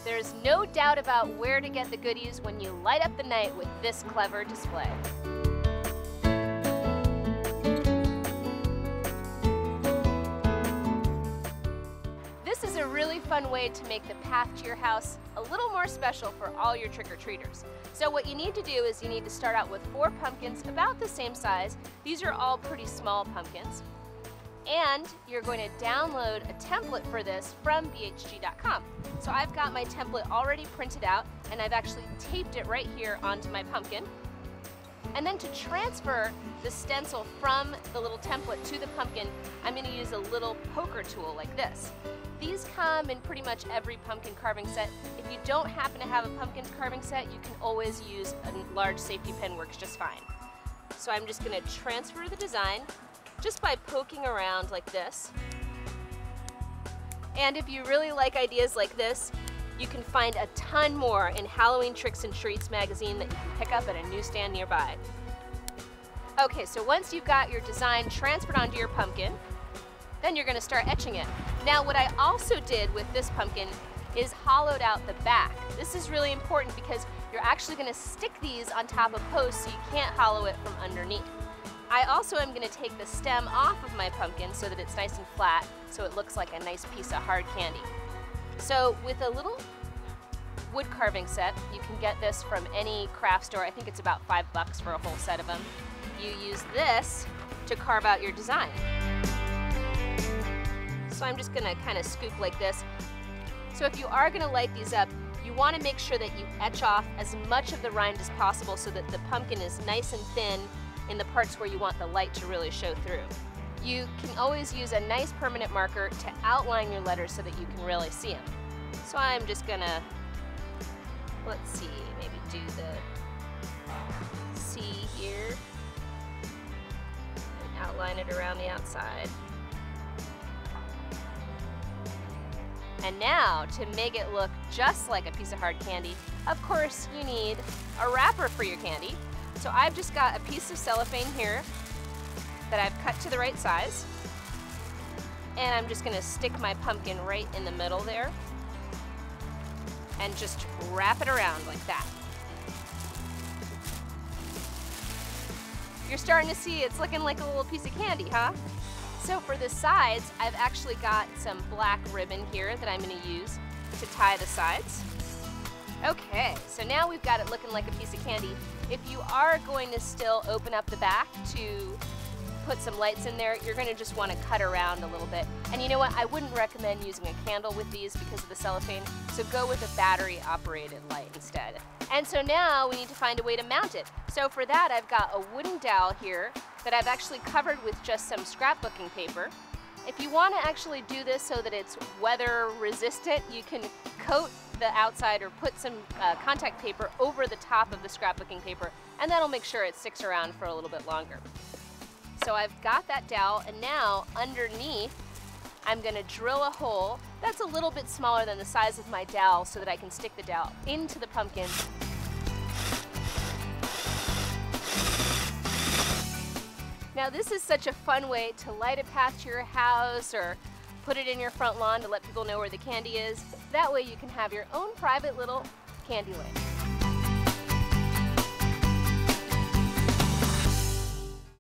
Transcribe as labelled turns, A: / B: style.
A: There's no doubt about where to get the goodies when you light up the night with this clever display. This is a really fun way to make the path to your house a little more special for all your trick-or-treaters. So what you need to do is you need to start out with 4 pumpkins about the same size. These are all pretty small pumpkins. And you're going to download a template for this from bhg.com. So I've got my template already printed out, and I've actually taped it right here onto my pumpkin. And then to transfer the stencil from the little template to the pumpkin, I'm going to use a little poker tool like this. These come in pretty much every pumpkin carving set. If you don't happen to have a pumpkin carving set, you can always use a large safety pin, works just fine. So I'm just going to transfer the design just by poking around like this. And if you really like ideas like this, you can find a ton more in Halloween Tricks and Treats magazine that you can pick up at a newsstand nearby. Okay, so once you've got your design transferred onto your pumpkin, then you're going to start etching it. Now what I also did with this pumpkin is hollowed out the back. This is really important because you're actually going to stick these on top of posts so you can't hollow it from underneath. I also am going to take the stem off of my pumpkin so that it's nice and flat, so it looks like a nice piece of hard candy. So with a little wood carving set, you can get this from any craft store. I think it's about $5 for a whole set of them. You use this to carve out your design. So I'm just going to kind of scoop like this. So if you are going to light these up, you want to make sure that you etch off as much of the rind as possible so that the pumpkin is nice and thin in the parts where you want the light to really show through. You can always use a nice permanent marker to outline your letters so that you can really see them. So I'm just going to, let's see, maybe do the C here and outline it around the outside. And now, to make it look just like a piece of hard candy, of course you need a wrapper for your candy. So I've just got a piece of cellophane here that I've cut to the right size. And I'm just gonna stick my pumpkin right in the middle there and just wrap it around like that. You're starting to see it's looking like a little piece of candy, huh? So for the sides, I've actually got some black ribbon here that I'm going to use to tie the sides. Okay, so now we've got it looking like a piece of candy. If you are going to still open up the back to put some lights in there, you're going to just want to cut around a little bit. And you know what? I wouldn't recommend using a candle with these because of the cellophane, so go with a battery-operated light instead. And so now we need to find a way to mount it. So for that, I've got a wooden dowel here that I've actually covered with just some scrapbooking paper. If you want to actually do this so that it's weather resistant, you can coat the outside or put some contact paper over the top of the scrapbooking paper, and that'll make sure it sticks around for a little bit longer. So I've got that dowel, and now underneath I'm going to drill a hole that's a little bit smaller than the size of my dowel so that I can stick the dowel into the pumpkin. Now this is such a fun way to light a path to your house or put it in your front lawn to let people know where the candy is. That way you can have your own private little candy lane.